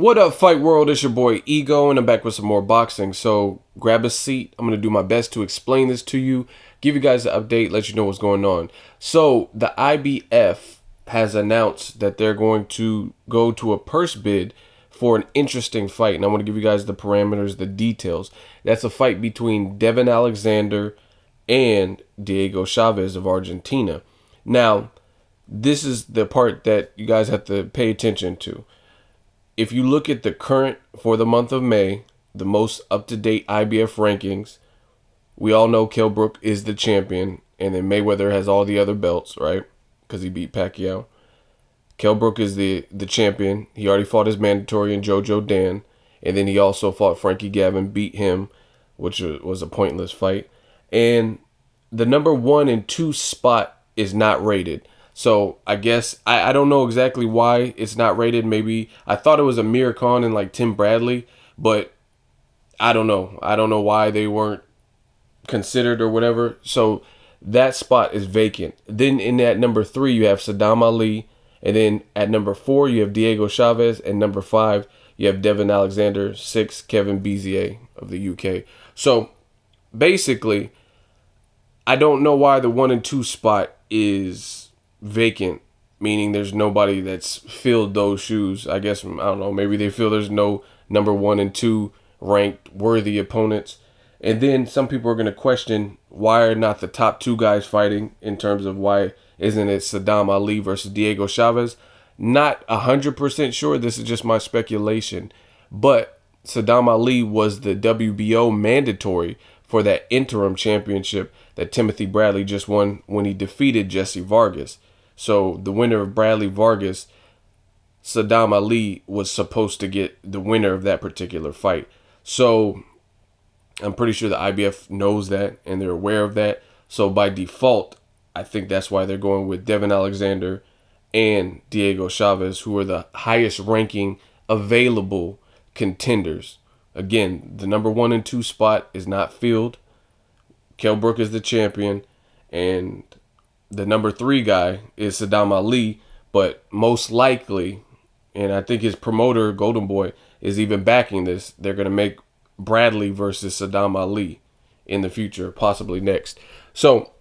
What up, Fight World? It's your boy Ego, and I'm back with some more boxing. So grab a seat. I'm going to do my best to explain this to you, give you guys an update, let you know what's going on. So the IBF has announced that they're going to go to a purse bid for an interesting fight. And I want to give you guys the parameters, the details. That's a fight between Devon Alexander and Diego Chaves of Argentina. Now, this is the part that you guys have to pay attention to. If you look at the current for the month of May, the most up-to-date IBF rankings, we all know Kell is the champion, and then Mayweather has all the other belts, right? Because he beat Pacquiao. Kell is the champion. He already fought his mandatory in Jojo Dan, and then he also fought Frankie Gavin, beat him, which was a pointless fight. And the number 1 and 2 spot is not rated. So I guess I don't know exactly why it's not rated. Maybe I thought it was Amir Khan and like Tim Bradley, but I don't know. I don't know why they weren't considered or whatever. So that spot is vacant. Then in that number 3 you have Saddam Ali, and then at number 4 you have Diego Chaves, and number 5 you have Devon Alexander, 6 Kevin Bezier of the UK. So basically, I don't know why the 1 and 2 spot is vacant, meaning there's nobody that's filled those shoes. I guess, I don't know, maybe they feel there's no number 1 and 2 ranked worthy opponents. And then some people are going to question, why are not the top 2 guys fighting, in terms of why isn't it Saddam Ali versus Diego Chaves? Not 100% sure. This is just my speculation. But Saddam Ali was the WBO mandatory for that interim championship that Timothy Bradley just won when he defeated Jesse Vargas. So the winner of Bradley Vargas, Saddam Ali, was supposed to get the winner of that particular fight. So I'm pretty sure the IBF knows that and they're aware of that. So by default, I think that's why they're going with Devon Alexander and Diego Chaves, who are the highest ranking available contenders. Again, the number 1 and 2 spot is not filled. Kell is the champion, and the number 3 guy is Saddam Ali, but most likely, and I think his promoter, Golden Boy, is even backing this, they're going to make Bradley versus Saddam Ali in the future, possibly next. So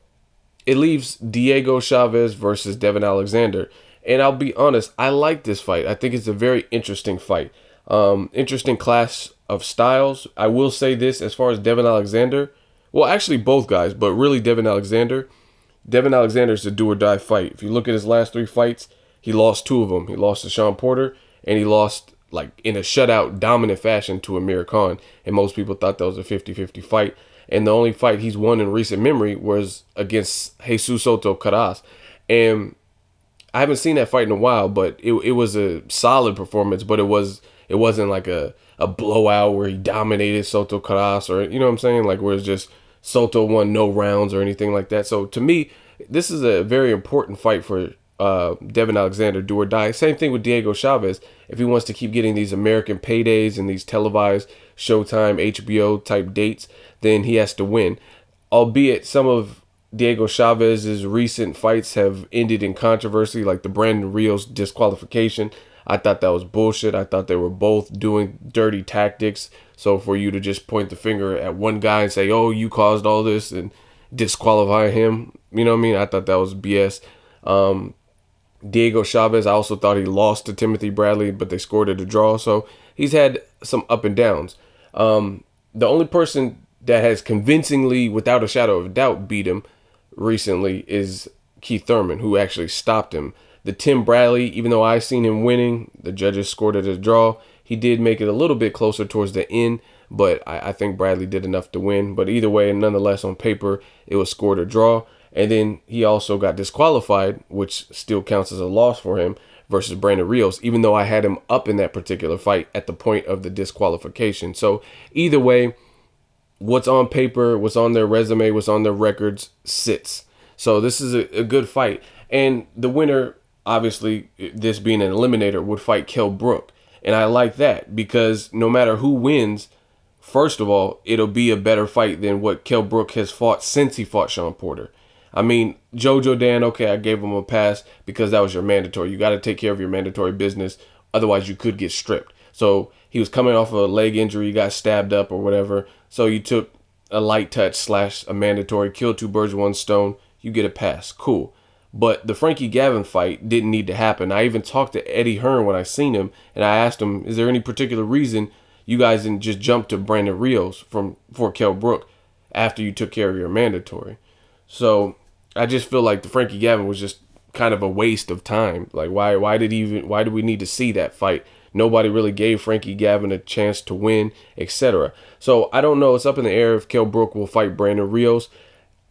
it leaves Diego Chaves versus Devon Alexander. And I'll be honest, I like this fight. I think it's a very interesting fight. Interesting clash of styles. I will say this, as far as Devon Alexander, well, actually both guys, but really Devon Alexander is a do-or-die fight. If you look at his last 3 fights, he lost 2 of them. He lost to Sean Porter, and he lost like in a shutout, dominant fashion to Amir Khan. And most people thought that was a 50-50 fight. And the only fight he's won in recent memory was against Jesus Soto Caras. And I haven't seen that fight in a while, but it was a solid performance, but it wasn't like a blowout where he dominated Soto Caras, or, you know what I'm saying? Like where it's just Soto won no rounds or anything like that. So to me, this is a very important fight for Devon Alexander, do or die. Same thing with Diego Chaves. If he wants to keep getting these American paydays and these televised Showtime, HBO type dates, then he has to win. Albeit some of Diego Chavez's recent fights have ended in controversy, like the Brandon Rios disqualification. I thought that was bullshit. I thought they were both doing dirty tactics. So for you to just point the finger at one guy and say, oh, you caused all this, and disqualify him, you know what I mean? I thought that was BS. Diego Chaves, I also thought he lost to Timothy Bradley, but they scored at a draw. So he's had some up and downs. The only person that has convincingly, without a shadow of a doubt, beat him recently is Keith Thurman, who actually stopped him. The Tim Bradley, even though I seen him winning, the judges scored at a draw. He did make it a little bit closer towards the end, but I think Bradley did enough to win. But either way, nonetheless, on paper, it was scored a draw. And then he also got disqualified, which still counts as a loss for him, versus Brandon Rios, even though I had him up in that particular fight at the point of the disqualification. So either way, what's on paper, what's on their resume, what's on their records sits. So this is a good fight. And the winner, obviously, this being an eliminator, would fight Kell. And I like that because no matter who wins, first of all, it'll be a better fight than what Kell has fought since he fought Sean Porter. I mean, Jojo Dan, okay, I gave him a pass because that was your mandatory. You got to take care of your mandatory business. Otherwise, you could get stripped. So he was coming off of a leg injury, he got stabbed up or whatever. So you took a light touch slash a mandatory, kill two birds with one stone. You get a pass, cool. But the Frankie Gavin fight didn't need to happen. I even talked to Eddie Hearn when I seen him, and I asked him, "Is there any particular reason you guys didn't just jump to Brandon Rios for Kell Brook after you took care of your mandatory?" So I just feel like the Frankie Gavin was just kind of a waste of time. Like why did we need to see that fight? Nobody really gave Frankie Gavin a chance to win, etc. So I don't know. It's up in the air if Kell Brook will fight Brandon Rios.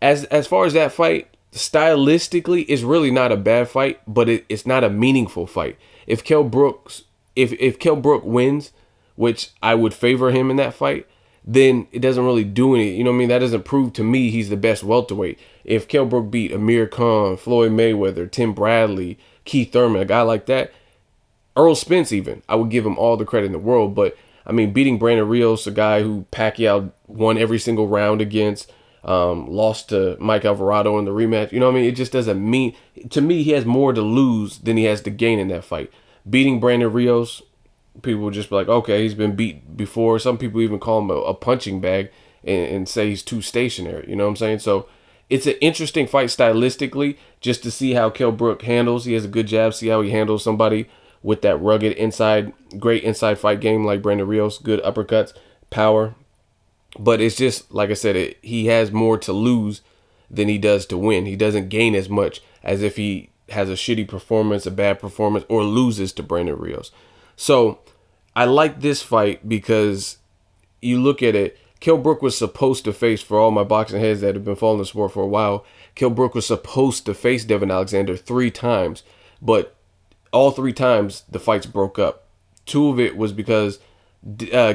As far as that fight, stylistically, it's really not a bad fight, but it's not a meaningful fight. If Kell Brook wins, which I would favor him in that fight, then it doesn't really do any. You know what I mean? That doesn't prove to me he's the best welterweight. If Kell Brook beat Amir Khan, Floyd Mayweather, Tim Bradley, Keith Thurman, a guy like that, Earl Spence even, I would give him all the credit in the world. But I mean, beating Brandon Rios, a guy who Pacquiao won every single round against, lost to Mike Alvarado in the rematch. You know what I mean? It just doesn't mean, to me, he has more to lose than he has to gain in that fight. Beating Brandon Rios, people will just be like, okay, he's been beat before. Some people even call him a punching bag and say he's too stationary. You know what I'm saying? So it's an interesting fight stylistically, just to see how Kell Brook handles. He has a good jab. See how he handles somebody with that rugged inside, great inside fight game like Brandon Rios, good uppercuts, power. But it's just, like I said, he has more to lose than he does to win. He doesn't gain as much as if he has a shitty performance, a bad performance, or loses to Brandon Rios. So I like this fight because you look at it, Kell Brook was supposed to face, for all my boxing heads that have been following the sport for a while, Kell Brook was supposed to face Devon Alexander 3 times, but all 3 times the fights broke up. 2 of it was because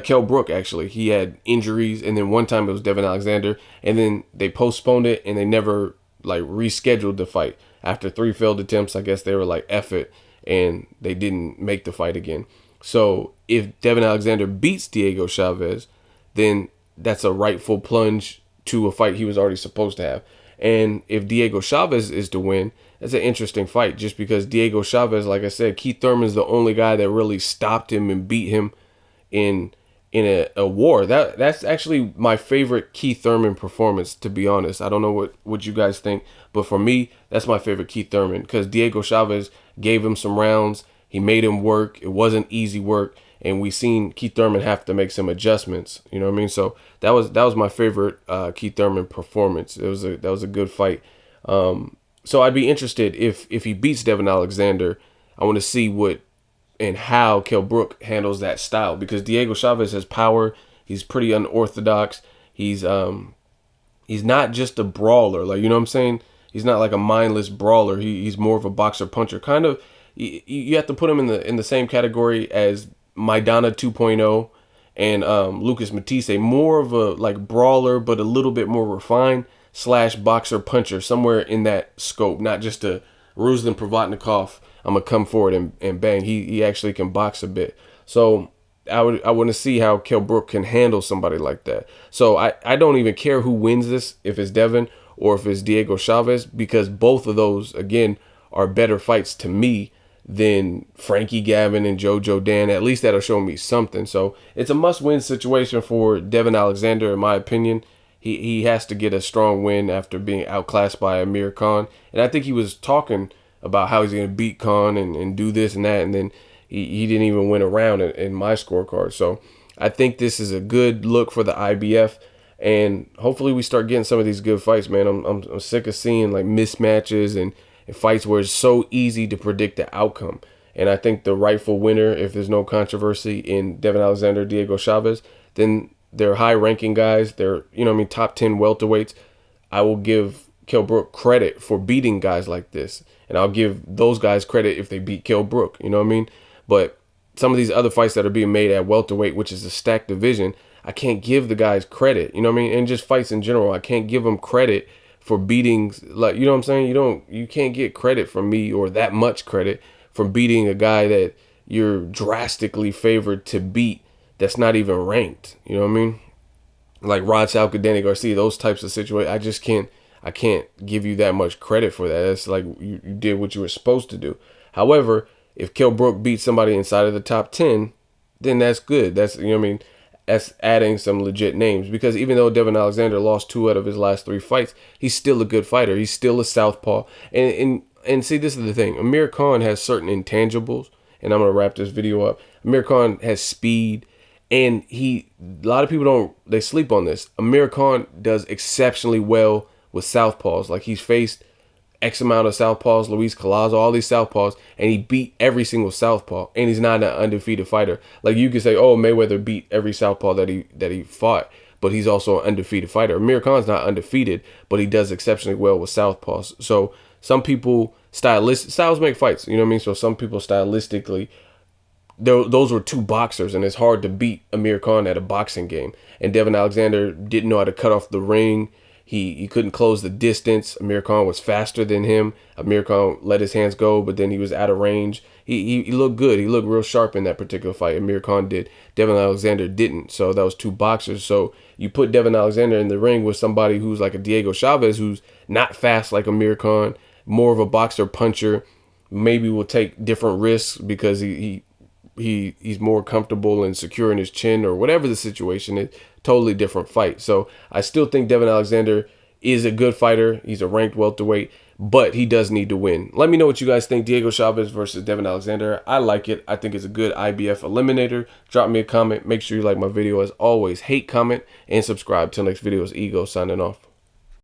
Kell Brook, actually, he had injuries, and then one time it was Devon Alexander, and then they postponed it and they never like rescheduled the fight. After 3 failed attempts, I guess they were like, F it, and they didn't make the fight again. So if Devon Alexander beats Diego Chaves, then that's a rightful plunge to a fight he was already supposed to have. And if Diego Chaves is to win, that's an interesting fight, just because Diego Chaves, like I said, Keith Thurman's the only guy that really stopped him and beat him in a war. That's actually my favorite Keith Thurman performance, to be honest. I don't know what you guys think, but for me, that's my favorite Keith Thurman, because Diego Chaves gave him some rounds. He made him work. It wasn't easy work, and we seen Keith Thurman have to make some adjustments. You know what I mean? So that was my favorite Keith Thurman performance. That was a good fight. So I'd be interested if he beats Devon Alexander. I want to see what and how Kell Brook handles that style, because Diego Chaves has power. He's pretty unorthodox. He's not just a brawler, like, you know what I'm saying? He's not like a mindless brawler. He's more of a boxer puncher. Kind of, you have to put him in the same category as Maidana 2.0 and Lucas Matisse. More of a like brawler, but a little bit more refined / boxer puncher, somewhere in that scope. Not just a Ruslan Provatnikov, I'm gonna come forward and bang. He actually can box a bit. So I want to see how Kell Brook can handle somebody like that. So I don't even care who wins this, if it's Devon or if it's Diego Chaves, because both of those, again, are better fights to me than Frankie Gavin and Jojo Dan. At least that'll show me something. So it's a must-win situation for Devon Alexander, in my opinion. He has to get a strong win after being outclassed by Amir Khan. And I think he was talking about how he's going to beat Khan and do this and that, and then he didn't even win a round in my scorecard. So I think this is a good look for the IBF, and hopefully we start getting some of these good fights, man. I'm sick of seeing like mismatches and fights where it's so easy to predict the outcome. And I think the rightful winner, if there's no controversy in Devon Alexander, Diego Chaves, then they're high-ranking guys. They're, you know what I mean, top 10 welterweights. I will give Kell Brook credit for beating guys like this, and I'll give those guys credit if they beat Kell Brook. You know what I mean? But some of these other fights that are being made at welterweight, which is a stacked division, I can't give the guys credit. You know what I mean? And just fights in general, I can't give them credit for beating, like, you know what I'm saying? You can't get credit from me, or that much credit, for beating a guy that you're drastically favored to beat that's not even ranked. You know what I mean? Like Rod Salka, Danny Garcia, those types of situations. I can't give you that much credit for that. It's like you did what you were supposed to do. However, if Kell Brook beats somebody inside of the top 10, then that's good. That's, you know what I mean? That's adding some legit names, because even though Devon Alexander lost 2 out of his last 3 fights, he's still a good fighter. He's still a southpaw. And see, this is the thing. Amir Khan has certain intangibles, and I'm gonna wrap this video up. Amir Khan has speed, and a lot of people they sleep on this. Amir Khan does exceptionally well with southpaws. Like, he's faced X amount of southpaws, Luis Collazo, all these southpaws, and he beat every single southpaw, and he's not an undefeated fighter. Like, you could say, oh, Mayweather beat every southpaw that he fought, but he's also an undefeated fighter. Amir Khan's not undefeated, but he does exceptionally well with southpaws. So some people, styles make fights, you know what I mean? So some people stylistically, those were 2 boxers, and it's hard to beat Amir Khan at a boxing game. And Devon Alexander didn't know how to cut off the ring. He couldn't close the distance. Amir Khan was faster than him. Amir Khan let his hands go, but then he was out of range. He looked good. He looked real sharp in that particular fight. Amir Khan did. Devon Alexander didn't. So that was 2 boxers. So you put Devon Alexander in the ring with somebody who's like a Diego Chaves, who's not fast like Amir Khan, more of a boxer puncher, maybe will take different risks because he's more comfortable and secure in his chin, or whatever the situation is. Totally different fight. So I still think Devon Alexander is a good fighter. He's a ranked welterweight, but he does need to win. Let me know what you guys think. Diego Chaves versus Devon Alexander. I like it. I think it's a good IBF eliminator. Drop me a comment. Make sure you like my video. As always, hate, comment, and subscribe. Till next video, is Ego signing off.